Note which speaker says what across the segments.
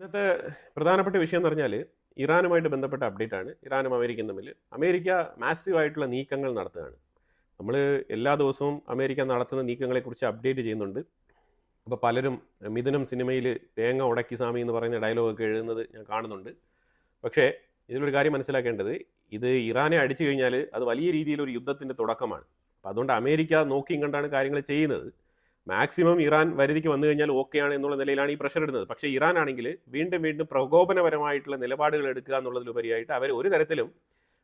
Speaker 1: ഇന്നത്തെ പ്രധാനപ്പെട്ട വിഷയം എന്ന് പറഞ്ഞാൽ ഇറാനുമായിട്ട് ബന്ധപ്പെട്ട അപ്ഡേറ്റ് ആണ്. ഇറാനും അമേരിക്കയും തമ്മിൽ അമേരിക്ക മാസീവ് ആയിട്ടുള്ള നീക്കങ്ങൾ നടത്തുകയാണ്. നമ്മൾ എല്ലാ ദിവസവും അമേരിക്ക നടത്തുന്ന നീക്കങ്ങളെക്കുറിച്ച് അപ്ഡേറ്റ് ചെയ്യുന്നുണ്ട്. അപ്പോൾ പലരും മിഥുനം സിനിമയിൽ തേങ്ങ ഉടക്കി സ്വാമി എന്ന് പറയുന്ന ഡയലോഗൊക്കെ എഴുതുന്നത് ഞാൻ കാണുന്നുണ്ട്. പക്ഷേ ഇതിലൊരു കാര്യം മനസ്സിലാക്കേണ്ടത്, ഇത് ഇറാനെ അടിച്ചു കഴിഞ്ഞാൽ അത് വലിയ രീതിയിലൊരു യുദ്ധത്തിൻ്റെ തുടക്കമാണ്. അപ്പോൾ അതുകൊണ്ട് അമേരിക്ക നോക്കിയും കണ്ടാണ് കാര്യങ്ങൾ ചെയ്യുന്നത്. മാക്സിമം ഇറാൻ വരുതിക്ക് വന്നു കഴിഞ്ഞാൽ ഓക്കെയാണ് എന്നുള്ള നിലയിലാണ് ഈ പ്രഷർ ഇടുന്നത്. പക്ഷേ ഇറാൻ ആണെങ്കിൽ വീണ്ടും വീണ്ടും പ്രകോപനപരമായിട്ടുള്ള നിലപാടുകൾ എടുക്കുക എന്നുള്ളതിലുപരിയായിട്ട് അവർ ഒരു തരത്തിലും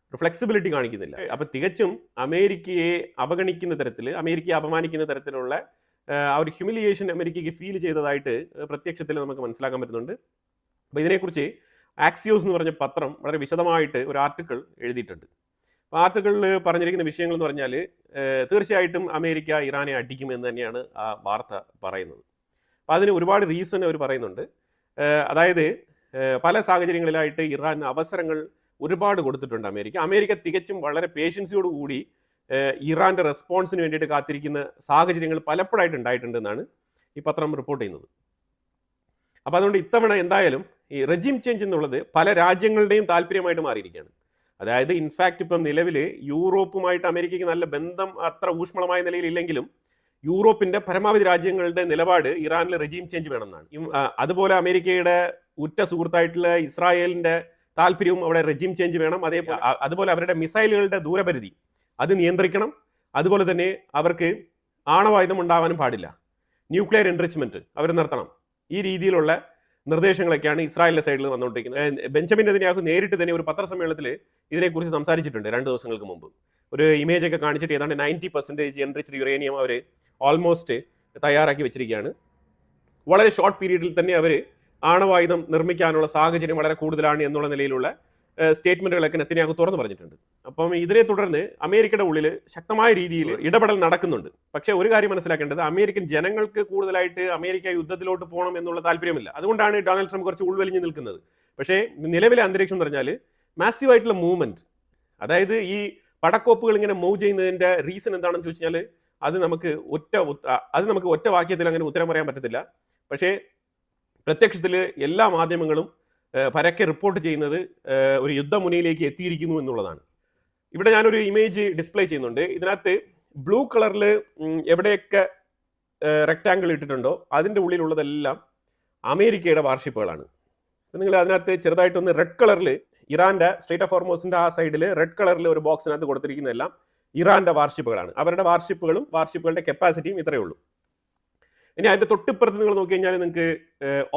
Speaker 1: ഒരു ഫ്ലെക്സിബിലിറ്റി കാണിക്കുന്നില്ല. അപ്പോൾ തികച്ചും അമേരിക്കയെ അവഗണിക്കുന്ന തരത്തിൽ, അമേരിക്കയെ അപമാനിക്കുന്ന തരത്തിലുള്ള ആ ഒരു ഹ്യൂമിലിയേഷൻ അമേരിക്കയ്ക്ക് ഫീൽ ചെയ്തതായിട്ട് പ്രത്യക്ഷത്തിൽ നമുക്ക് മനസ്സിലാക്കാൻ പറ്റുന്നുണ്ട്. അപ്പോൾ ഇതിനെക്കുറിച്ച് ആക്സിയോസ് എന്ന് പറഞ്ഞ പത്രം വളരെ വിശദമായിട്ട് ഒരു ആർട്ടിക്കിൾ എഴുതിയിട്ടുണ്ട്. അപ്പോൾ ആർട്ടിക്കിളിൽ പറഞ്ഞിരിക്കുന്ന വിഷയങ്ങൾ എന്ന് പറഞ്ഞാൽ തീർച്ചയായിട്ടും അമേരിക്ക ഇറാനെ അടിക്കുമെന്ന് തന്നെയാണ് ആ വാർത്ത പറയുന്നത്. അപ്പോൾ അതിന് ഒരുപാട് റീസൺ അവർ പറയുന്നുണ്ട്. അതായത് പല സാഹചര്യങ്ങളിലായിട്ട് ഇറാൻ അവസരങ്ങൾ ഒരുപാട് കൊടുത്തിട്ടുണ്ട് അമേരിക്ക. അമേരിക്ക തികച്ചും വളരെ പേഷ്യൻസിയോട് കൂടി ഇറാൻ്റെ റെസ്പോൺസിന് വേണ്ടിയിട്ട് കാത്തിരിക്കുന്ന സാഹചര്യങ്ങൾ പലപ്പോഴായിട്ട് ഉണ്ടായിട്ടുണ്ടെന്നാണ് ഈ പത്രം റിപ്പോർട്ട് ചെയ്യുന്നത്. അപ്പോൾ അതുകൊണ്ട് ഇത്തവണ എന്തായാലും ഈ റെജിം ചേഞ്ച് എന്നുള്ളത് പല രാജ്യങ്ങളുടെയും താല്പര്യമായിട്ട് മാറിയിരിക്കുകയാണ്. അതായത് ഇൻഫാക്റ്റ് ഇപ്പം നിലവിൽ യൂറോപ്പുമായിട്ട് അമേരിക്കയ്ക്ക് നല്ല ബന്ധം അത്ര ഊഷ്മളമായ നിലയിലില്ലെങ്കിലും യൂറോപ്പിൻ്റെ പരമാവധി രാജ്യങ്ങളുടെ നിലപാട് ഇറാനിൽ റെജീം ചേഞ്ച് വേണമെന്നാണ്. അതുപോലെ അമേരിക്കയുടെ ഉറ്റ സുഹൃത്തായിട്ടുള്ള ഇസ്രായേലിൻ്റെ താല്പര്യവും അവിടെ റെജീം ചേഞ്ച് വേണം. അതുപോലെ അവരുടെ മിസൈലുകളുടെ ദൂരപരിധി അത് നിയന്ത്രിക്കണം. അതുപോലെ തന്നെ അവർക്ക് ആണവായുധം ഉണ്ടാവാനും പാടില്ല. ന്യൂക്ലിയർ എൻറിച്ച്മെൻറ്റ് അവർ നിർത്തണം. ഈ രീതിയിലുള്ള നിർദ്ദേശങ്ങളൊക്കെയാണ് ഇസ്രായേലിൻ്റെ സൈഡിൽ വന്നുകൊണ്ടിരിക്കുന്നത്. ബെഞ്ചമിൻ നെതന്യാഹു നേരിട്ട് തന്നെ ഒരു പത്രസമ്മേളനത്തിൽ ഇതിനെക്കുറിച്ച് സംസാരിച്ചിട്ടുണ്ട് 2 ദിവസങ്ങൾക്ക് മുമ്പ്. ഒരു ഇമേജൊക്കെ കാണിച്ചിട്ട് ഏതാണ്ട് 90% എൻറിച്ച്ഡ് യുറേനിയം അവർ ഓൾമോസ്റ്റ് തയ്യാറാക്കി വെച്ചിരിക്കുകയാണ്. വളരെ ഷോർട്ട് പീരീഡിൽ തന്നെ അവർ ആണവായുധം നിർമ്മിക്കാനുള്ള സാഹചര്യം വളരെ കൂടുതലാണ് എന്നുള്ള നിലയിലുള്ള സ്റ്റേറ്റ്മെൻറ്റുകളൊക്കെ നെതന്യാഹു തുറന്നു പറഞ്ഞിട്ടുണ്ട്. അപ്പം ഇതിനെ തുടർന്ന് അമേരിക്കയുടെ ഉള്ളിൽ ശക്തമായ രീതിയിൽ ഇടപെടൽ നടക്കുന്നുണ്ട്. പക്ഷേ ഒരു കാര്യം മനസ്സിലാക്കേണ്ടത്, അമേരിക്കൻ ജനങ്ങൾക്ക് കൂടുതലായിട്ട് അമേരിക്ക യുദ്ധത്തിലോട്ട് പോകണം എന്നുള്ള താല്പര്യമില്ല. അതുകൊണ്ടാണ് ഡൊണാൾഡ് ട്രംപ് കുറച്ച് ഉൾവലിഞ്ഞ് നിൽക്കുന്നത്. പക്ഷേ നിലവിലെ അന്തരീക്ഷം എന്ന് പറഞ്ഞാൽ മാസീവായിട്ടുള്ള മൂവ്മെൻറ്റ്, അതായത് ഈ പടക്കോപ്പുകൾ ഇങ്ങനെ മൂവ് ചെയ്യുന്നതിൻ്റെ റീസൺ എന്താണെന്ന് ചോദിച്ചു കഴിഞ്ഞാൽ അത് നമുക്ക് ഒറ്റ വാക്യത്തിൽ അങ്ങനെ ഉത്തരം പറയാൻ പറ്റത്തില്ല. പക്ഷേ പ്രത്യക്ഷത്തിൽ എല്ലാ മാധ്യമങ്ങളും പരക്കെ റിപ്പോർട്ട് ചെയ്യുന്നത് ഒരു യുദ്ധമുനയിലേക്ക് എത്തിയിരിക്കുന്നു എന്നുള്ളതാണ്. ഇവിടെ ഞാനൊരു ഇമേജ് ഡിസ്പ്ലേ ചെയ്യുന്നുണ്ട്. ഇതിനകത്ത് ബ്ലൂ കളറിൽ എവിടെയൊക്കെ റെക്റ്റാങ്കിൾ ഇട്ടിട്ടുണ്ടോ അതിൻ്റെ ഉള്ളിലുള്ളതെല്ലാം അമേരിക്കയുടെ വാർഷിപ്പുകളാണ്. നിങ്ങൾ അതിനകത്ത് ചെറുതായിട്ടൊന്ന് റെഡ് കളറിൽ ഇറാൻ്റെ സ്ട്രേറ്റ് ഓഫ് ഹോർമൂസിൻ്റെ ആ സൈഡിൽ റെഡ് കളറിൽ ഒരു ബോക്സിനകത്ത് കൊടുത്തിരിക്കുന്നതെല്ലാം ഇറാൻ്റെ വാർഷിപ്പുകളാണ്. അവരുടെ വാർഷിപ്പുകളും വാർഷിപ്പുകളുടെ കപ്പാസിറ്റിയും ഇത്രയേ ഉള്ളൂ. ഇനി അതിൻ്റെ തൊട്ടിപ്പുറത്ത് നിങ്ങൾ നോക്കി കഴിഞ്ഞാൽ നിങ്ങൾക്ക്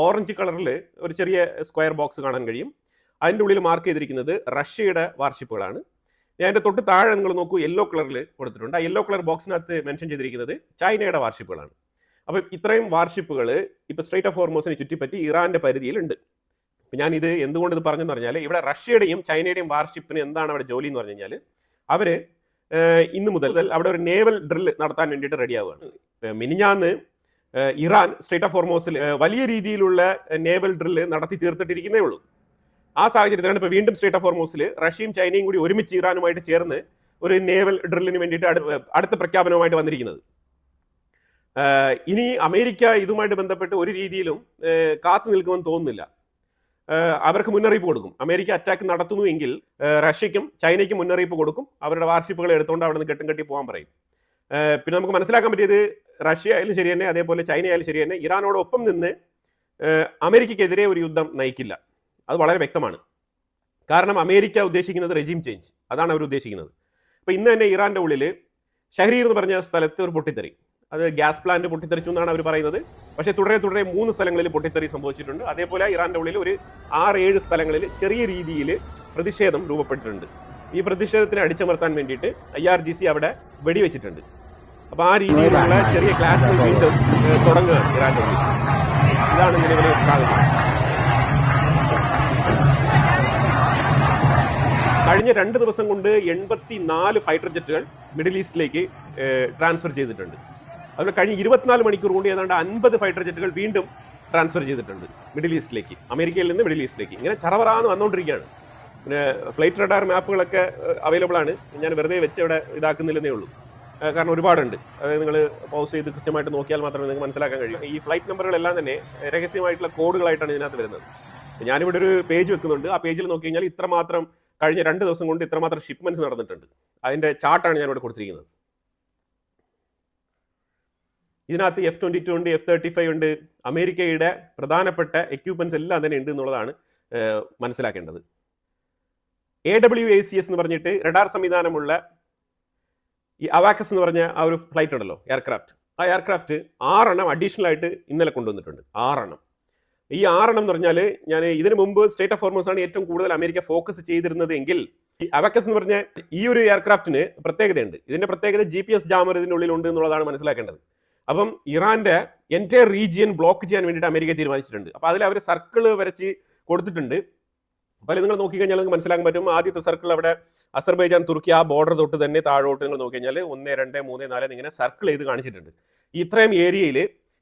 Speaker 1: ഓറഞ്ച് കളറിൽ ഒരു ചെറിയ സ്ക്വയർ ബോക്സ് കാണാൻ കഴിയും. അതിൻ്റെ ഉള്ളിൽ മാർക്ക് ചെയ്തിരിക്കുന്നത് റഷ്യയുടെ വാർഷിപ്പുകളാണ്. ഇനി അതിൻ്റെ തൊട്ട് താഴെ നിങ്ങൾ നോക്കൂ, യെല്ലോ കളറിൽ കൊടുത്തിട്ടുണ്ട്. ആ യെല്ലോ കളർ ബോക്സിനകത്ത് മെൻഷൻ ചെയ്തിരിക്കുന്നത് ചൈനയുടെ വാർഷിപ്പുകളാണ്. അപ്പം ഇത്രയും വാർഷിപ്പുകൾ ഇപ്പോൾ സ്ട്രേറ്റ് ഓഫ് ഹോർമൂസിനെ ചുറ്റിപ്പറ്റി ഇറാൻ്റെ പരിധിയിലുണ്ട്. ഞാൻ ഇത് എന്തുകൊണ്ട് ഇത് പറഞ്ഞെന്ന് പറഞ്ഞാൽ, ഇവിടെ റഷ്യയുടെയും ചൈനയുടെയും വാർഷിപ്പിന് എന്താണ് അവിടെ ജോലി എന്ന് പറഞ്ഞു കഴിഞ്ഞാൽ, അവർ ഇന്ന് മുതൽ അവിടെ ഒരു നേവൽ ഡ്രില്ല് നടത്താൻ വേണ്ടിയിട്ട് റെഡിയാവുകയാണ്. മിനിഞ്ഞാന്ന് ഇറാൻ സ്ട്രേറ്റ് ഓഫ് ഹോർമൂസിൽ വലിയ രീതിയിലുള്ള നേവൽ ഡ്രില്ല് നടത്തി തീർത്തിട്ടിരിക്കുന്നേ ഉള്ളൂ. ആ സാഹചര്യത്തിലാണ് ഇപ്പോൾ വീണ്ടും സ്ട്രേറ്റ് ഓഫ് ഹോർമൂസിൽ റഷ്യയും ചൈനയും കൂടി ഒരുമിച്ച് ഇറാനുമായിട്ട് ചേർന്ന് ഒരു നേവൽ ഡ്രില്ലിന് വേണ്ടിയിട്ട് അടുത്ത പ്രഖ്യാപനവുമായിട്ട് വന്നിരിക്കുന്നത്. ഇനി അമേരിക്ക ഇതുമായിട്ട് ബന്ധപ്പെട്ട് ഒരു രീതിയിലും കാത്തു നിൽക്കുമെന്ന് തോന്നുന്നില്ല. അവർക്ക് മുന്നറിയിപ്പ് കൊടുക്കും. അമേരിക്ക അറ്റാക്ക് നടത്തുന്നുവെങ്കിൽ റഷ്യയ്ക്കും ചൈനയ്ക്കും മുന്നറിയിപ്പ് കൊടുക്കും. അവരുടെ വാർഷിപ്പുകൾ എടുത്തുകൊണ്ട് അവിടെ നിന്ന് കെട്ടി പോകാൻ പറയും. പിന്നെ നമുക്ക് മനസ്സിലാക്കാൻ പറ്റിയത്, റഷ്യ ആയാലും ശരി തന്നെ, അതേപോലെ ചൈന ആയാലും ശരി തന്നെ, ഇറാനോടൊപ്പം നിന്ന് അമേരിക്കയ്ക്കെതിരെ ഒരു യുദ്ധം നയിക്കില്ല. അത് വളരെ വ്യക്തമാണ്. കാരണം അമേരിക്ക ഉദ്ദേശിക്കുന്നത് റെജീം ചേഞ്ച്, അതാണ് അവർ ഉദ്ദേശിക്കുന്നത്. അപ്പോൾ ഇന്ന് തന്നെ ഇറാൻ്റെ ഉള്ളിൽ ഷഹരീർ എന്ന് പറഞ്ഞ സ്ഥലത്ത് ഒരു പൊട്ടിത്തെറി, അത് ഗ്യാസ് പ്ലാന്റ് പൊട്ടിത്തെറിച്ചു എന്നാണ് അവർ പറയുന്നത്. പക്ഷേ തുടരെ 3 സ്ഥലങ്ങളിൽ പൊട്ടിത്തെറി സംഭവിച്ചിട്ടുണ്ട്. അതേപോലെ ഇറാൻ്റെ ഉള്ളിൽ ഒരു 6-7 സ്ഥലങ്ങളിൽ ചെറിയ രീതിയിൽ പ്രതിഷേധം രൂപപ്പെട്ടിട്ടുണ്ട്. ഈ പ്രതിഷേധത്തിനെ അടിച്ചമർത്താൻ വേണ്ടിയിട്ട് IRGC അവിടെ വെടിവെച്ചിട്ടുണ്ട്. അപ്പോൾ ആ രീതിയിലുള്ള ചെറിയ ക്ലാഷുകൾ വീണ്ടും തുടങ്ങുകയാണ് ഇറാൻ്റെ ഉള്ളിൽ. ഇതാണ് നിലവിലെ സാഹചര്യം. കഴിഞ്ഞ 2 ദിവസം കൊണ്ട് 84 ഫൈറ്റർ ജെറ്റുകൾ മിഡിൽ ഈസ്റ്റിലേക്ക് ട്രാൻസ്ഫർ ചെയ്തിട്ടുണ്ട്. അതുപോലെ കഴിഞ്ഞ 24 മണിക്കൂർ കൊണ്ട് ഏതാണ്ട് 50 ഫൈറ്റർ ജെറ്റുകൾ വീണ്ടും ട്രാൻസ്ഫർ ചെയ്തിട്ടുണ്ട് മിഡിൽ ഈസ്റ്റിലേക്ക്, അമേരിക്കയിൽ നിന്ന് മിഡിൽ ഈസ്റ്റിലേക്ക്. ഇങ്ങനെ ചറവറാന്ന് വന്നുകൊണ്ടിരിക്കുകയാണ്. പിന്നെ ഫ്ലൈറ്റ് റഡാർ മാപ്പുകളൊക്കെ അവൈലബിൾ ആണ്. ഞാൻ വെറുതെ വെച്ച് ഇവിടെ ഇതാക്കുന്നില്ലെന്നേ ഉള്ളൂ. കാരണം ഒരുപാടുണ്ട്. അതായത് നിങ്ങൾ പൗസ് ചെയ്ത് കൃത്യമായിട്ട് നോക്കിയാൽ മാത്രമേ നിങ്ങൾക്ക് മനസ്സിലാക്കാൻ കഴിയൂ. ഈ ഫ്ലൈറ്റ് നമ്പറുകളെല്ലാം തന്നെ രഹസ്യമായിട്ടുള്ള കോഡുകളായിട്ടാണ് ഇതിനകത്ത് വരുന്നത്. ഞാനിവിടെ ഒരു പേജ് വെക്കുന്നുണ്ട്. ആ പേജിൽ നോക്കി കഴിഞ്ഞാൽ ഇത്രമാത്രം കഴിഞ്ഞ 2 ദിവസം കൊണ്ട് ഇത്രമാത്രം ഷിപ്മെന്റ്സ് നടന്നിട്ടുണ്ട്. അതിന്റെ ചാർട്ടാണ് ഞാനിവിടെ കൊടുത്തിരിക്കുന്നത്. ഇതിനകത്ത് F-22 ഉണ്ട്, F-35 ഉണ്ട്. അമേരിക്കയുടെ പ്രധാനപ്പെട്ട എക്യുപ്മെന്റ്സ് എല്ലാം തന്നെ ഉണ്ട് എന്നുള്ളതാണ് മനസ്സിലാക്കേണ്ടത്. AWACS എന്ന് പറഞ്ഞിട്ട് റഡാർ സംവിധാനമുള്ള ഈ അവാക്കസ് എന്ന് പറഞ്ഞ ആ ഒരു ഫ്ലൈറ്റ് ഉണ്ടല്ലോ, എയർക്രാഫ്റ്റ്. ആ എയർക്രാഫ്റ്റ് 6 അഡീഷണൽ ആയിട്ട് ഇന്നലെ കൊണ്ടുവന്നിട്ടുണ്ട്. 6. ഈ 6 എന്ന് പറഞ്ഞാൽ ഞാൻ ഇതിനു മുമ്പ് സ്റ്റേറ്റ് ഓഫ് ഹോർമൂസ് ആണ് ഏറ്റവും കൂടുതൽ അമേരിക്ക ഫോക്കസ് ചെയ്തിരുന്നത് എങ്കിൽ ഈ അവാക്കസ് എന്ന് പറഞ്ഞ ഈ ഒരു എയർക്രാഫ്റ്റിന് പ്രത്യേകതയുണ്ട്. ഇതിന്റെ പ്രത്യേകത GPS ജാമർ ഇതിൻ്റെ ഉള്ളിലുണ്ട് എന്നുള്ളതാണ് മനസ്സിലാക്കേണ്ടത്. അപ്പം ഇറാന്റെ എൻറ്റയർ റീജിയൻ ബ്ലോക്ക് ചെയ്യാൻ വേണ്ടിയിട്ട് അമേരിക്ക തീരുമാനിച്ചിട്ടുണ്ട്. അപ്പോൾ അതിൽ അവർ സർക്കിൾ വരച്ച് കൊടുത്തിട്ടുണ്ട്. അപ്പോൾ നിങ്ങൾ നോക്കിക്കഴിഞ്ഞാൽ നിങ്ങൾക്ക് മനസ്സിലാക്കാൻ പറ്റും. ആദ്യത്തെ സർക്കിൾ അവിടെ അസർബൈജാൻ തുർക്കി ആ ബോർഡർ തൊട്ട് തന്നെ താഴോട്ട് നിങ്ങൾ നോക്കിക്കഴിഞ്ഞാൽ 1, 2, 3, 4 ഇങ്ങനെ സർക്കിൾ ചെയ്ത് കാണിച്ചിട്ടുണ്ട്. ഇത്രയും ഏരിയയിൽ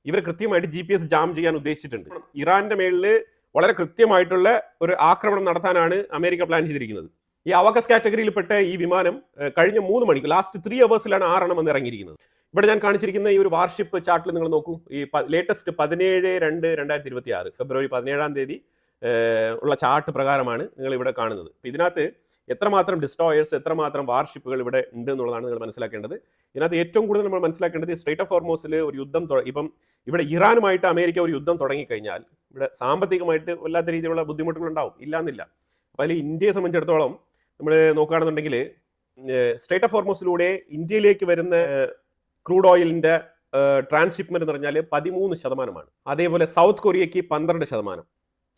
Speaker 1: ഇവർ കൃത്യമായിട്ട് GPS ജാം ചെയ്യാൻ ഉദ്ദേശിച്ചിട്ടുണ്ട്. ഇറാന്റെ മേളിൽ വളരെ കൃത്യമായിട്ടുള്ള ഒരു ആക്രമണം നടത്താനാണ് അമേരിക്ക പ്ലാൻ ചെയ്തിരിക്കുന്നത്. ഈ അവകസ് കാറ്റഗറിയിൽപ്പെട്ട ഈ വിമാനം കഴിഞ്ഞ 3 മണിക്ക് ലാസ്റ്റ് 3 അവേഴ്സിലാണ് 6 വന്ന് ഇറങ്ങിയിരിക്കുന്നത്. ഇവിടെ ഞാൻ കാണിച്ചിരിക്കുന്ന ഈ ഒരു വാർഷിപ്പ് ചാർട്ടിൽ നിങ്ങൾ നോക്കൂ. ഈ ലേറ്റസ്റ്റ് 17/2/2026 ഫെബ്രുവരി 17-ാം തീയതി ഉള്ള ചാർട്ട് പ്രകാരമാണ് നിങ്ങൾ ഇവിടെ കാണുന്നത്. അപ്പോൾ ഇതിനകത്ത് എത്രമാത്രം ഡിസ്ട്രോയേഴ്സ്, എത്രമാത്രം വാർഷിപ്പുകൾ ഇവിടെ ഉണ്ട് എന്നുള്ളതാണ് നിങ്ങൾ മനസ്സിലാക്കേണ്ടത്. ഇതിനകത്ത് ഏറ്റവും കൂടുതൽ നമ്മൾ മനസ്സിലാക്കേണ്ടത് സ്ട്രേറ്റ് ഓഫ് ഹോർമൂസിൽ ഒരു യുദ്ധം ഇപ്പം ഇവിടെ ഇറാനുമായിട്ട് അമേരിക്ക ഒരു യുദ്ധം തുടങ്ങിക്കഴിഞ്ഞാൽ ഇവിടെ സാമ്പത്തികമായിട്ട് വല്ലാത്ത രീതിയിലുള്ള ബുദ്ധിമുട്ടുകൾ ഉണ്ടാവും, ഇല്ലാന്നില്ല. അപ്പോൾ അതിൽ ഇന്ത്യയെ സംബന്ധിച്ചിടത്തോളം നമ്മൾ നോക്കുകയാണെന്നുണ്ടെങ്കിൽ സ്ട്രേറ്റ് ഓഫ് ഹോർമൂസിലൂടെ ഇന്ത്യയിലേക്ക് വരുന്ന ക്രൂഡ് ഓയിലിന്റെ ട്രാൻസ്ഷിപ്മെന്റ് എന്ന് പറഞ്ഞാൽ 13%. അതേപോലെ സൗത്ത് കൊറിയയ്ക്ക് 12%,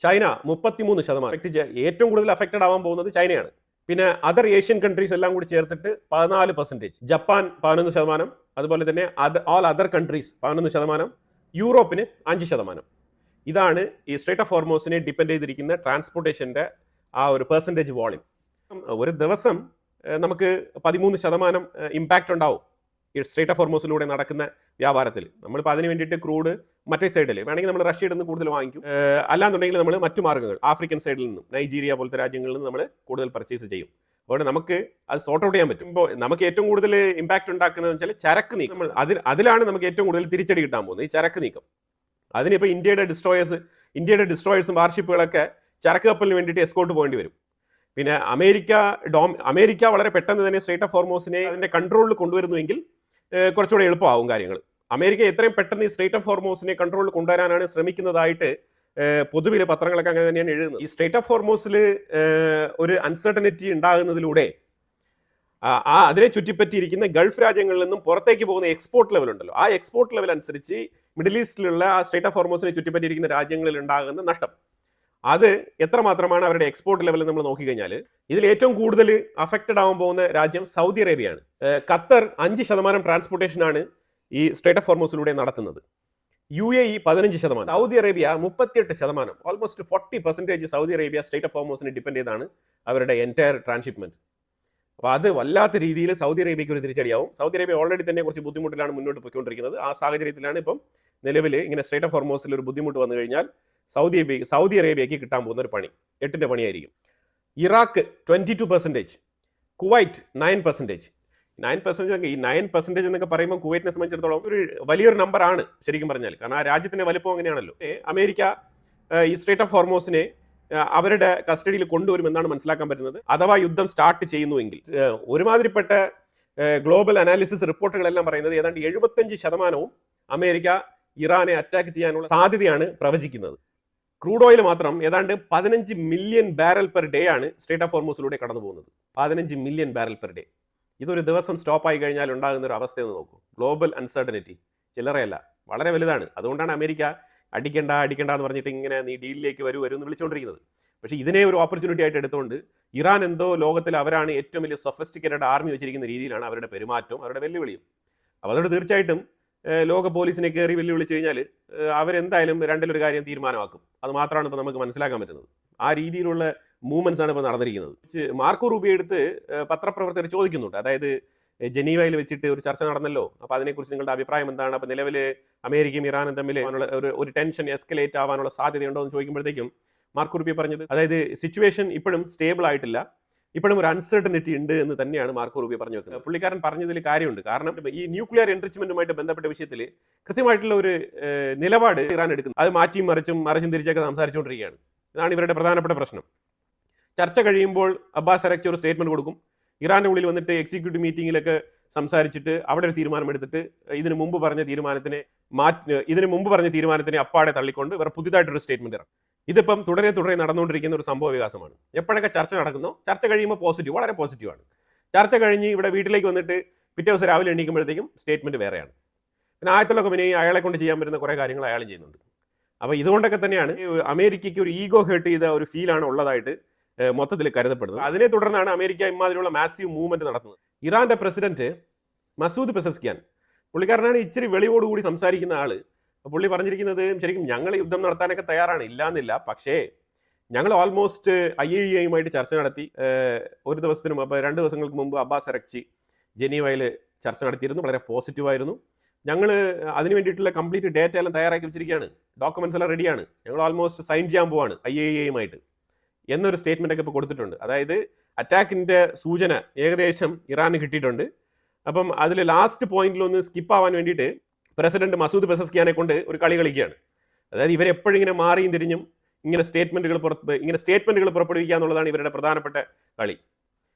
Speaker 1: ചൈന 33%. ഏറ്റവും കൂടുതൽ അഫക്റ്റഡ് ആവാൻ പോകുന്നത് ചൈനയാണ്. പിന്നെ അതർ ഏഷ്യൻ കൺട്രീസ് എല്ലാം കൂടി ചേർത്തിട്ട് 14%, ജപ്പാൻ 11%, അതുപോലെ തന്നെ ഓൾ അതർ കൺട്രീസ് 11%, യൂറോപ്പിന് 5%. ഇതാണ് ഈ സ്ട്രേറ്റ് ഓഫ് ഹോർമൂസിനെ ഡിപ്പെൻഡ് ചെയ്തിരിക്കുന്ന ട്രാൻസ്പോർട്ടേഷന്റെ ആ ഒരു പെർസെൻറ്റേജ് വോളിയം. ഒരു ദിവസം നമുക്ക് 13% ഇമ്പാക്റ്റ് ഉണ്ടാവും ഈ സ്ട്രേറ്റ് ഓഫ് ഹോർമൂസിലൂടെ നടക്കുന്ന വ്യാപാരത്തിൽ. നമ്മളിപ്പോൾ അതിന് വേണ്ടിയിട്ട് ക്രൂഡ് മറ്റേ സൈഡിൽ വേണമെങ്കിൽ നമ്മൾ റഷ്യയിൽ നിന്ന് കൂടുതൽ വാങ്ങിക്കും, അല്ലാന്നുണ്ടെങ്കിൽ നമ്മൾ മറ്റു മാർഗ്ഗങ്ങൾ ആഫ്രിക്കൻ സൈഡിൽ നിന്നും നൈജീരിയ പോലത്തെ രാജ്യങ്ങളിൽ നിന്ന് നമ്മൾ കൂടുതൽ പർച്ചേസ് ചെയ്യും. അതുകൊണ്ട് നമുക്ക് അത് സോർട്ട് ഔട്ട് ചെയ്യാൻ പറ്റും. ഇപ്പോൾ നമുക്ക് ഏറ്റവും കൂടുതൽ ഇമ്പാക്റ്റ് ഉണ്ടാക്കുന്നത് വെച്ചാൽ ചരക്ക് നീക്കം. നമ്മൾ അതിലാണ് നമുക്ക് ഏറ്റവും കൂടുതൽ തിരിച്ചടി കിട്ടാൻ പോകുന്നത്, ഈ ചരക്ക് നീക്കം. അതിനിപ്പോൾ ഇന്ത്യയുടെ ഡിസ്ട്രോയേഴ്സും വാർഷിപ്പുകളൊക്കെ ചരക്ക് കപ്പലിന് വേണ്ടിയിട്ട് എസ്കോർട്ട് പോകേണ്ടി വരും. പിന്നെ അമേരിക്ക വളരെ പെട്ടെന്ന് തന്നെ സ്ട്രേറ്റ് ഓഫ് ഹോർമൂസിനെ അതിൻ്റെ കൺട്രോളിൽ കൊണ്ടുവരുന്നുവെങ്കിൽ കുറച്ചുകൂടെ എളുപ്പമാവും കാര്യങ്ങൾ. അമേരിക്ക എത്രയും പെട്ടെന്ന് ഈ സ്ട്രേറ്റ് ഓഫ് ഹോർമൂസിനെ കൺട്രോളിൽ കൊണ്ടുവരാനാണ് ശ്രമിക്കുന്നതായിട്ട് പൊതുവിലെ പത്രങ്ങളൊക്കെ അങ്ങനെ തന്നെയാണ് എഴുതുന്നത്. ഈ സ്ട്രേറ്റ് ഓഫ് ഹോർമൂസിൽ ഒരു അൺസർട്ടനിറ്റി ഉണ്ടാകുന്നതിലൂടെ അതിനെ ചുറ്റിപ്പറ്റിയിരിക്കുന്ന ഗൾഫ് രാജ്യങ്ങളിൽ നിന്നും പുറത്തേക്ക് പോകുന്ന എക്സ്പോർട്ട് ലെവൽ ഉണ്ടല്ലോ, ആ എക്സ്പോർട്ട് ലെവൽ അനുസരിച്ച് മിഡിൽ ഈസ്റ്റിലുള്ള ആ സ്ട്രേറ്റ് ഓഫ് ഹോർമൂസിനെ ചുറ്റിപ്പറ്റിയിരിക്കുന്ന രാജ്യങ്ങളിൽ ഉണ്ടാകുന്ന നഷ്ടം, അത് എത്രമാത്രമാണ് അവരുടെ എക്സ്പോർട്ട് ലെവൽ നമ്മൾ നോക്കിക്കഴിഞ്ഞാൽ ഇതിൽ ഏറ്റവും കൂടുതൽ അഫക്റ്റഡ് ആവാൻ പോകുന്ന രാജ്യം സൗദി അറേബ്യയാണ്. ഖത്തർ 5% ട്രാൻസ്പോർട്ടേഷനാണ് ഈ സ്ട്രേറ്റ് ഓഫ് ഹോർമൂസിലൂടെ നടത്തുന്നത്. UAE 15%, Saudi Arabia 38%, almost 40% Saudi Arabia strait of ഹോർമൂസിനെ ഡിപ്പെൻഡ് ചെയ്താണ് അവരുടെ എൻറ്റയർ ട്രാൻസ്ഷിപ്മെന്റ്. അപ്പോൾ അത് വല്ലാത്ത രീതിയിൽ സൗദി അറേബ്യയ്ക്ക് ഒരു തിരിച്ചടിയാവും. സൗദി അറേബ്യ ഓൾറെഡി തന്നെ കുറച്ച് ബുദ്ധിമുട്ടിലാണ് മുന്നോട്ട് പോയിക്കൊണ്ടിരിക്കുന്നത്. ആ സാഹചര്യത്തിലാണ് ഇപ്പം നിലവിൽ ഇങ്ങനെ സ്ട്രേറ്റ് ഓഫ് ഹോർമൂസിൽ ഒരു ബുദ്ധിമുട്ട് വന്നു കഴിഞ്ഞാൽ സൗദി അറേബ്യയ്ക്ക് കിട്ടാൻ പോകുന്ന ഒരു പണി 8ന്റെ പണിയായിരിക്കും. Iraq 22%, Kuwait 9%. 9% ഈ 9% എന്നൊക്കെ പറയുമ്പോൾ കുവൈറ്റിനെ സംബന്ധിച്ചിടത്തോളം ഒരു വലിയൊരു നമ്പറാണ് ശരിക്കും പറഞ്ഞാൽ. കാരണം ആ രാജ്യത്തിന്റെ വലിപ്പം അങ്ങനെയാണല്ലോ. അമേരിക്ക ഈ സ്ട്രേറ്റ് ഓഫ് ഹോർമൂസിനെ അവരുടെ കസ്റ്റഡിയിൽ കൊണ്ടുവരുമെന്നാണ് മനസ്സിലാക്കാൻ പറ്റുന്നത്. അഥവാ യുദ്ധം സ്റ്റാർട്ട് ചെയ്യുന്നുവെങ്കിൽ ഒരുമാതിരിപ്പെട്ട ഗ്ലോബൽ അനാലിസിസ് റിപ്പോർട്ടുകളെല്ലാം പറയുന്നത് ഏതാണ്ട് 75% അമേരിക്ക ഇറാനെ അറ്റാക്ക് ചെയ്യാനുള്ള സാധ്യതയാണ് പ്രവചിക്കുന്നത്. ക്രൂഡ് ഓയിൽ മാത്രം ഏതാണ്ട് 15 മില്യൺ ബാരൽ പെർ ഡേ ആണ് സ്ട്രേറ്റ് ഓഫ് ഹോർമൂസിലൂടെ കടന്നു പോകുന്നത്. 15 മില്യൺ ബാരൽ പെർ ഡേ. ഇതൊരു ദിവസം സ്റ്റോപ്പ് ആയി കഴിഞ്ഞാൽ ഉണ്ടാകുന്ന ഒരു അവസ്ഥയെന്ന് നോക്കൂ. ഗ്ലോബൽ അൺസർട്ടനിറ്റി ചില്ലറയല്ല, വളരെ വലുതാണ്. അതുകൊണ്ടാണ് അമേരിക്ക അടിക്കണ്ട എന്ന് പറഞ്ഞിട്ട് ഇങ്ങനെ നീ ഡീലിലേക്ക് വരൂ എന്ന് വിളിച്ചുകൊണ്ടിരിക്കുന്നത്. പക്ഷേ ഇതിനെ ഒരു ഓപ്പർച്യൂണിറ്റി ആയിട്ട് എടുത്തുകൊണ്ട് ഇറാൻ എന്തോ ലോകത്തിൽ അവരാണ് ഏറ്റവും വലിയ സൊഫിസ്റ്റിക്കേറ്റഡ് ആർമി വെച്ചിരിക്കുന്ന രീതിയിലാണ് അവരുടെ പെരുമാറ്റവും അവരുടെ വെല്ലുവിളിയും. അപ്പോൾ അതുകൊണ്ട് തീർച്ചയായിട്ടും ലോക പോലീസിനെ കയറി വെല്ലുവിളിച്ച് കഴിഞ്ഞാൽ അവരെന്തായാലും രണ്ടിലൊരു കാര്യം തീരുമാനമാക്കും. അത് മാത്രമാണ് ഇപ്പോൾ നമുക്ക് മനസ്സിലാക്കാൻ പറ്റുന്നത്. ആ രീതിയിലുള്ള മൂവ്മെന്റ്സ് ആണ് ഇപ്പോൾ നടന്നിരിക്കുന്നത്. മാർക്കോ റൂബിയോ എടുത്ത് പത്രപ്രവർത്തകർ ചോദിക്കുന്നുണ്ട്. അതായത് ജനീവയിൽ വെച്ചിട്ട് ഒരു ചർച്ച നടന്നല്ലോ, അപ്പോൾ അതിനെക്കുറിച്ച് നിങ്ങളുടെ അഭിപ്രായം എന്താണ്? അപ്പോൾ നിലവിൽ അമേരിക്കയും ഇറാനും തമ്മിൽ ഒരു ടെൻഷൻ എസ്കലേറ്റ് ആവാനുള്ള സാധ്യതയുണ്ടോ എന്ന് ചോദിക്കുമ്പോഴത്തേക്കും മാർക്കോ റൂബിയോ പറഞ്ഞത്, അതായത് സിറ്റുവേഷൻ ഇപ്പോഴും സ്റ്റേബിൾ ആയിട്ടില്ല, ഇപ്പോഴും ഒരു അൺസർട്ടനിറ്റി ഉണ്ട് എന്ന് തന്നെയാണ് മാർക്കോ റൂബിയോ പറഞ്ഞു വെക്കുന്നത്. പുള്ളിക്കാരൻ പറഞ്ഞതിൽ കാര്യമുണ്ട്. കാരണം ഈ ന്യൂക്ലിയർ എൻറിച്ച്മെന്റുമായിട്ട് ബന്ധപ്പെട്ട വിഷയത്തിൽ കൃത്യമായിട്ടുള്ള ഒരു നിലപാട് ഇറാൻ എടുക്കുന്നു. അത് മാറ്റിയും മറിച്ചും തിരിച്ചൊക്കെ സംസാരിച്ചുകൊണ്ടിരിക്കുകയാണ്. ഇതാണ് ഇവരുടെ പ്രധാനപ്പെട്ട പ്രശ്നം. ചർച്ച കഴിയുമ്പോൾ അബ്ബാസ് അരക്ചി ഒരു സ്റ്റേറ്റ്മെന്റ് കൊടുക്കും. ഇറാന്റെ ഉള്ളിൽ വന്നിട്ട് എക്സിക്യൂട്ടീവ് മീറ്റിംഗിലൊക്കെ സംസാരിച്ചിട്ട് അവിടെ ഒരു തീരുമാനമെടുത്തിട്ട് ഇതിനു മുമ്പ് പറഞ്ഞ തീരുമാനത്തിനെ അപ്പാടെ തള്ളിക്കൊണ്ട് ഇവർ പുതിയതായിട്ടൊരു സ്റ്റേറ്റ്മെന്റ് ഇറക്കും. ഇതിപ്പം തുടരെ നടന്നുകൊണ്ടിരിക്കുന്ന ഒരു സംഭവ വികാസമാണ്. എപ്പോഴൊക്കെ ചർച്ച നടക്കുന്നോ ചർച്ച കഴിയുമ്പോൾ പോസിറ്റീവ്, വളരെ പോസിറ്റീവാണ്. ചർച്ച കഴിഞ്ഞ് ഇവിടെ വീട്ടിലേക്ക് വന്നിട്ട് പിറ്റേ ദിവസം രാവിലെ എണീക്കുമ്പോഴത്തേക്കും സ്റ്റേറ്റ്മെന്റ് വേറെയാണ്. പിന്നെ ആയത്തുള്ള കമ്പനി അയാളെ കൊണ്ട് ചെയ്യാൻ പറ്റുന്ന കുറേ കാര്യങ്ങൾ അയാളും ചെയ്യുന്നുണ്ട്. അപ്പോൾ ഇതുകൊണ്ടൊക്കെ തന്നെയാണ് അമേരിക്കയ്ക്ക് ഒരു ഈഗോ ഹേർട്ട് ചെയ്ത ഒരു ഫീലാണ് ഉള്ളതായിട്ട് മൊത്തത്തിൽ കരുതപ്പെടുന്നത്. അതിനെ തുടർന്നാണ് അമേരിക്ക ഇമാതിരിയുള്ള മാസീവ് മൂവ്മെന്റ് നടത്തുന്നത്. ഇറാന്റെ പ്രസിഡന്റ് മസൂദ് പെസസ്കിയാൻ, പുള്ളിക്കാരനാണ് ഇച്ചിരി വെളിവോടുകൂടി സംസാരിക്കുന്ന ആള്. പുള്ളി പറഞ്ഞിരിക്കുന്നത് ശരിക്കും ഞങ്ങൾ യുദ്ധം നടത്താനൊക്കെ തയ്യാറാണ്, ഇല്ലാന്നില്ല, പക്ഷേ ഞങ്ങൾ ഓൾമോസ്റ്റ് IAEAയുമായിട്ട് ചർച്ച നടത്തി. ഒരു ദിവസത്തിന് മുമ്പ് 2 ദിവസങ്ങൾക്ക് മുമ്പ് അബ്ബാസ് അരക്ചി ജനീവയിൽ ചർച്ച നടത്തിയിരുന്നു. വളരെ പോസിറ്റീവായിരുന്നു. ഞങ്ങൾ അതിന് വേണ്ടിയിട്ടുള്ള കംപ്ലീറ്റ് ഡേറ്റ എല്ലാം തയ്യാറാക്കി വെച്ചിരിക്കുകയാണ്, ഡോക്യുമെന്റ്സ് എല്ലാം റെഡിയാണ്, ഞങ്ങൾ ഓൾമോസ്റ്റ് സൈൻ ചെയ്യാൻ പോവാണ് IAEAയുമായിട്ട് എന്നൊരു സ്റ്റേറ്റ്മെന്റ് ഒക്കെ ഇപ്പോൾ കൊടുത്തിട്ടുണ്ട്. അതായത് അറ്റാക്കിന്റെ സൂചന ഏകദേശം ഇറാന് കിട്ടിയിട്ടുണ്ട്. അപ്പം അതിൽ ലാസ്റ്റ് പോയിന്റിലൊന്ന് സ്കിപ്പ് ആവാൻ വേണ്ടിയിട്ട് പ്രസിഡന്റ് മസൂദ് പെസസ്കിയാനെ കൊണ്ട് ഒരു കളി കളിക്കുകയാണ്. അതായത് ഇവരെപ്പോഴും ഇങ്ങനെ മാറിയും തിരിഞ്ഞും ഇങ്ങനെ സ്റ്റേറ്റ്മെന്റുകൾ പുറപ്പെടുവിക്കുക എന്നുള്ളതാണ് ഇവരുടെ പ്രധാനപ്പെട്ട കളി.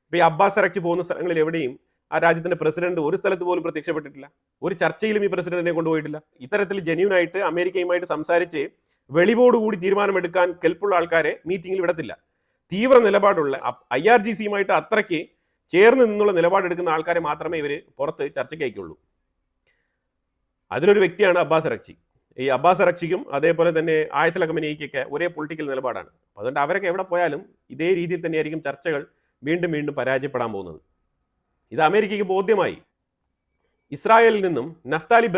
Speaker 1: ഇപ്പോൾ ഈ അബ്ബാസ് അരക്ചി പോകുന്ന സ്ഥലങ്ങളിൽ എവിടെയും ആ രാജ്യത്തിന്റെ പ്രസിഡന്റ് ഒരു സ്ഥലത്ത് പോലും പ്രത്യക്ഷപ്പെട്ടിട്ടില്ല, ഒരു ചർച്ചയിലും ഈ പ്രസിഡന്റിനെ കൊണ്ടുപോയിട്ടില്ല. ഇത്തരത്തിൽ ജെന്യൂനായിട്ട് അമേരിക്കയുമായിട്ട് സംസാരിച്ച് വെളിവോടുകൂടി തീരുമാനമെടുക്കാൻ കെൽപ്പുള്ള ആൾക്കാരെ മീറ്റിംഗിൽ വിടത്തില്ല. തീവ്ര നിലപാടുള്ള IRGCയുമായിട്ട് അത്രയ്ക്ക് ചേർന്ന് നിന്നുള്ള നിലപാടെടുക്കുന്ന ആൾക്കാരെ മാത്രമേ ഇവർ പുറത്ത് ചർച്ചയ്ക്ക് അയക്കുള്ളൂ. അതിലൊരു വ്യക്തിയാണ് അബ്ബാസ് അരക്ചി. ഈ അബ്ബാസ് അരക്ചിക്കും അതേപോലെ തന്നെ ആയത്തുൽ ഖമനേയിക്കൊക്കെ ഒരേ പൊളിറ്റിക്കൽ നിലപാടാണ്. അതുകൊണ്ട് അവരൊക്കെ എവിടെ പോയാലും ഇതേ രീതിയിൽ തന്നെയായിരിക്കും ചർച്ചകൾ വീണ്ടും പരാജയപ്പെടാൻ പോകുന്നത്. ഇത് അമേരിക്കയ്ക്ക് ബോധ്യമായി. ഇസ്രായേലിൽ നിന്നും നഫ്താലി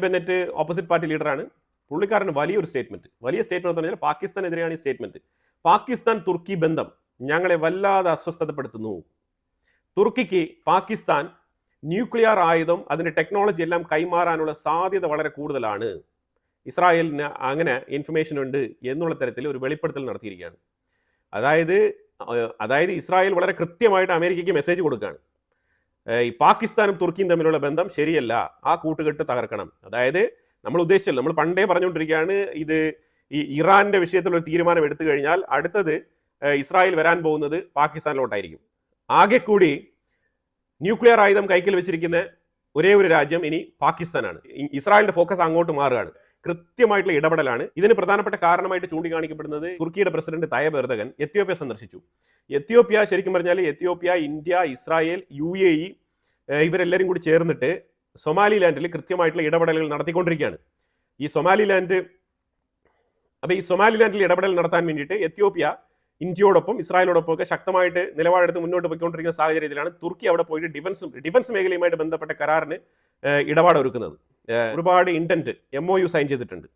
Speaker 1: ബെന്നറ്റ് ഓപ്പോസിറ്റ് പാർട്ടി ലീഡറാണ്. പുള്ളിക്കാരന് വലിയ സ്റ്റേറ്റ്മെന്റ് എന്ന് പറഞ്ഞാൽ പാകിസ്ഥാനെതിരെയാണ് ഈ സ്റ്റേറ്റ്മെന്റ്. പാകിസ്ഥാൻ തുർക്കി ബന്ധം ഞങ്ങളെ വല്ലാതെ അസ്വസ്ഥതപ്പെടുത്തുന്നു. തുർക്കിക്ക് പാകിസ്ഥാൻ ന്യൂക്ലിയർ ആയുധം, അതിന്റെ ടെക്നോളജി എല്ലാം കൈമാറാനുള്ള സാധ്യത വളരെ കൂടുതലാണ്. ഇസ്രായേലിന് അങ്ങനെ ഇൻഫർമേഷൻ ഉണ്ട് എന്നുള്ള തരത്തിൽ ഒരു വെളിപ്പെടുത്തൽ നടത്തിയിരിക്കുകയാണ്. അതായത് ഇസ്രായേൽ വളരെ കൃത്യമായിട്ട് അമേരിക്കയ്ക്ക് മെസ്സേജ് കൊടുക്കുകയാണ്, ഈ പാകിസ്ഥാനും തുർക്കിയും തമ്മിലുള്ള ബന്ധം ശരിയല്ല, ആ കൂട്ടുകെട്ട് തകർക്കണം. അതായത് നമ്മൾ ഉദ്ദേശിച്ചല്ലോ, നമ്മൾ പണ്ടേ പറഞ്ഞുകൊണ്ടിരിക്കുകയാണ്, ഇത് ഈ ഇറാന്റെ വിഷയത്തിൽ ഒരു തീരുമാനം എടുത്തു കഴിഞ്ഞാൽ അടുത്തത് ഇസ്രായേൽ വരാൻ പോകുന്നത് പാകിസ്ഥാനിലോട്ടായിരിക്കും. ആകെ കൂടി ന്യൂക്ലിയർ ആയുധം കൈക്കൽ വെച്ചിരിക്കുന്ന ഒരേ ഒരു രാജ്യം ഇനി പാകിസ്ഥാനാണ്. ഇസ്രായേലിന്റെ ഫോക്കസ് അങ്ങോട്ട് മാറുകയാണ്. കൃത്യമായിട്ടുള്ള ഇടപെടലാണ്. ഇതിന് പ്രധാനപ്പെട്ട കാരണമായിട്ട് ചൂണ്ടിക്കാണിക്കപ്പെടുന്നത് തുർക്കിയുടെ പ്രസിഡന്റ് തയ്യബ് എർദോഗൻ എത്യോപ്യ സന്ദർശിച്ചു. എത്യോപ്യ ശരിക്കും പറഞ്ഞാൽ ഇന്ത്യ, ഇസ്രായേൽ, UAE ഇവരെല്ലാവരും കൂടി ചേർന്നിട്ട് സൊമാലിലാൻഡിൽ കൃത്യമായിട്ടുള്ള ഇടപെടലുകൾ നടത്തിക്കൊണ്ടിരിക്കുകയാണ്. ഈ സൊമാലിലാൻഡിൽ ഇടപെടൽ നടത്താൻ വേണ്ടിയിട്ട് എത്യോപ്യ ഇന്ത്യയോടൊപ്പം ഇസ്രായേലോടൊപ്പം ഒക്കെ ശക്തമായിട്ട് നിലപാടെടുത്ത് മുന്നോട്ട് പോയിക്കൊണ്ടിരിക്കുന്ന സാഹചര്യത്തിലാണ് തുർക്കി അവിടെ പോയിട്ട് ഡിഫൻസ് മേഖലയുമായിട്ട് ബന്ധപ്പെട്ട കരാറിന് ഇടപാടൊരുക്കുന്നത്. ഒരുപാട് ഇന്റന്റ് MOU സൈൻ ചെയ്തിട്ടുണ്ട്.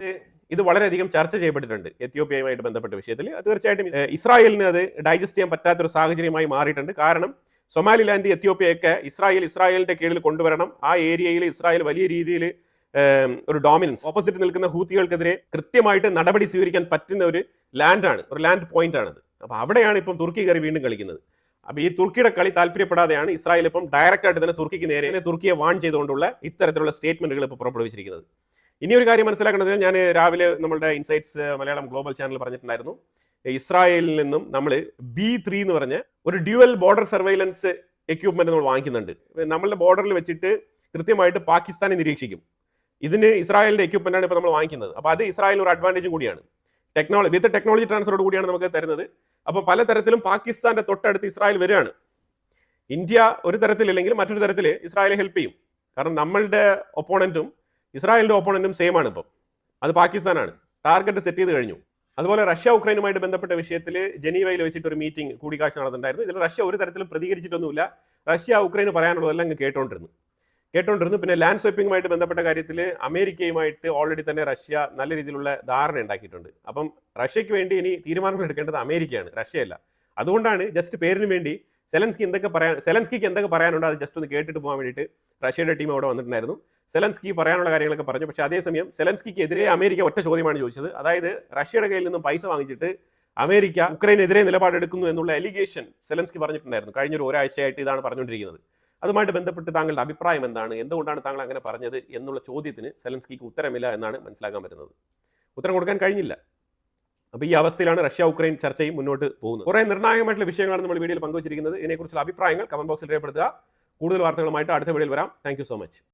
Speaker 1: ഇത് വളരെയധികം ചർച്ച ചെയ്യപ്പെട്ടിട്ടുണ്ട് എത്യോപ്യയുമായിട്ട് ബന്ധപ്പെട്ട വിഷയത്തിൽ. തീർച്ചയായിട്ടും ഇസ്രായേലിന് അത് ഡൈജസ്റ്റ് ചെയ്യാൻ പറ്റാത്തൊരു സാഹചര്യമായി മാറിയിട്ടുണ്ട്. കാരണം സൊമാലിലാൻഡ്, എത്യോപ്യയൊക്കെ ഇസ്രായേലിന്റെ കീഴിൽ കൊണ്ടുവരണം. ആ ഏരിയയിൽ ഇസ്രായേൽ വലിയ രീതിയിൽ ഒരു ഡോമിനൻസ്, ഓപ്പോസിറ്റ് നിൽക്കുന്ന ഹൂത്തികൾക്കെതിരെ കൃത്യമായിട്ട് നടപടി സ്വീകരിക്കാൻ പറ്റുന്ന ഒരു ലാൻഡ് പോയിന്റ് ആണത്. അപ്പൊ അവിടെയാണ് ഇപ്പം തുർക്കി കയറി വീണ്ടും കളിക്കുന്നത്. അപ്പൊ ഈ തുർക്കിയുടെ കളി താല്പര്യപ്പെടാതെയാണ് ഇസ്രായേൽ ഇപ്പം ഡയറക്റ്റ് ആയിട്ട് തന്നെ തുർക്കിക്ക് നേരെ തുർക്കിയെ വാൺ ചെയ്തുകൊണ്ടുള്ള ഇത്തരത്തിലുള്ള സ്റ്റേറ്റ്മെന്റുകൾ ഇപ്പോൾ പുറപ്പെടുവിച്ചിരിക്കുന്നത്. ഇനി ഒരു കാര്യം മനസ്സിലാക്കേണ്ടത്, ഞാൻ രാവിലെ നമ്മളുടെ ഇൻസൈറ്റ്സ് മലയാളം ഗ്ലോബൽ ചാനൽ പറഞ്ഞിട്ടുണ്ടായിരുന്നു, ഇസ്രായേലിൽ നിന്നും നമ്മൾ B3 എന്ന് പറഞ്ഞ ഒരു ഡ്യുവൽ ബോർഡർ സർവൈലൻസ് എക്യുപ്മെന്റ് നമ്മൾ വാങ്ങിക്കുന്നുണ്ട്. നമ്മളുടെ ബോർഡറിൽ വെച്ചിട്ട് കൃത്യമായിട്ട് പാകിസ്ഥാനെ നിരീക്ഷിക്കും. ഇതിന് ഇസ്രായേലിന്റെ എക്യുപ്മെന്റ് ആണ് ഇപ്പോൾ നമ്മൾ വാങ്ങിക്കുന്നത്. അപ്പോൾ അത് ഇസ്രായേലിന് ഒരു അഡ്വാൻറ്റേജും കൂടിയാണ്. ടെക്നോളജി ട്രാൻസ്ഫറോട് കൂടിയാണ് നമുക്ക് തരുന്നത്. അപ്പോൾ പലതരത്തിലും പാകിസ്ഥാന്റെ തൊട്ടടുത്ത് ഇസ്രായേൽ വരികയാണ്. ഇന്ത്യ ഒരു തരത്തിലില്ലെങ്കിൽ മറ്റൊരു തരത്തിൽ ഇസ്രായേലെ ഹെൽപ്പ് ചെയ്യും. കാരണം നമ്മളുടെ ഒപ്പോണന്റും ഇസ്രായേലിന്റെ ഒപ്പോണന്റും സെയിം ആണ്. ഇപ്പം അത് പാകിസ്ഥാനാണ്. ടാർഗറ്റ് സെറ്റ് ചെയ്ത് കഴിഞ്ഞു. അതുപോലെ റഷ്യ ഉക്രൈനുമായിട്ട് ബന്ധപ്പെട്ട വിഷയത്തിൽ ജനീവയിൽ വെച്ചിട്ട് ഒരു മീറ്റിംഗ് കൂടിക്കാഴ്ച നടന്നിട്ടുണ്ടായിരുന്നു. ഇതിൽ റഷ്യ ഒരു തരത്തിലും പ്രതികരിച്ചിട്ടൊന്നുമില്ല. റഷ്യ ഉക്രൈന് പറയാനുള്ളതെല്ലാം അങ്ങ് കേട്ടോണ്ടിരുന്നു. പിന്നെ ലാൻഡ് സ്വൈപ്പിങ്ങുമായിട്ട് ബന്ധപ്പെട്ട കാര്യത്തിൽ അമേരിക്കയുമായിട്ട് ഓൾറെഡി തന്നെ റഷ്യ നല്ല രീതിയിലുള്ള ധാരണ ഉണ്ടാക്കിയിട്ടുണ്ട്. അപ്പം റഷ്യയ്ക്ക് വേണ്ടി ഇനി തീരുമാനങ്ങൾ എടുക്കേണ്ടത് അമേരിക്കയാണ്, റഷ്യയല്ല. അതുകൊണ്ടാണ് ജസ്റ്റ് പേരിന് വേണ്ടി സെലൻസ്കിക്ക് എന്തൊക്കെ പറയാനുണ്ട് അത് ജസ്റ്റ് ഒന്ന് കേട്ടിട്ട് പോകാൻ വേണ്ടിയിട്ട് റഷ്യയുടെ ടീം അവിടെ വന്നിട്ടുണ്ടായിരുന്നു. സെലൻസ്കി പറയാനുള്ള കാര്യങ്ങളൊക്കെ പറഞ്ഞു. പക്ഷേ അതേസമയം സെലൻസ്കിക്ക് എതിരെ അമേരിക്ക ഒറ്റ ചോദ്യമാണ് ചോദിച്ചത്. അതായത് റഷ്യയുടെ കയ്യിൽ നിന്നും പൈസ വാങ്ങിച്ചിട്ട് അമേരിക്ക ഉക്രൈനെതിരെ നിലപാടെടുക്കുന്നു എന്നുള്ള എലിഗേഷൻ സെലൻസ്കി പറഞ്ഞിട്ടുണ്ടായിരുന്നു. കഴിഞ്ഞൊരു ഒരാഴ്ചയായിട്ട് ഇതാണ് പറഞ്ഞുകൊണ്ടിരിക്കുന്നത്. അതുമായിട്ട് ബന്ധപ്പെട്ട് താങ്കളുടെ അഭിപ്രായം എന്താണ്, എന്തുകൊണ്ടാണ് താങ്കൾ അങ്ങനെ പറഞ്ഞത് എന്നുള്ള ചോദ്യത്തിന് സെലൻസ്കിക്ക് ഉത്തരമില്ല എന്നാണ് മനസ്സിലാക്കാൻ പറ്റുന്നത്. ഉത്തരം കൊടുക്കാൻ കഴിഞ്ഞില്ല. അപ്പോൾ ഈ അവസ്ഥയിലാണ് റഷ്യ ഉക്രൈൻ ചർച്ചയും മുന്നോട്ട് പോകുന്നത്. കുറേ നിർണായകമായിട്ടുള്ള വിഷയങ്ങളാണ് നമ്മൾ വീഡിയോയിൽ പങ്കുവച്ചിരിക്കുന്നത്. ഇതിനെക്കുറിച്ചുള്ള അഭിപ്രായങ്ങൾ കമന്റ് ബോക്സിൽ രേഖപ്പെടുത്തുക. കൂടുതൽ വാർത്തകളുമായിട്ട് അടുത്ത വീഡിയോയിൽ വരാം. Thank you so much.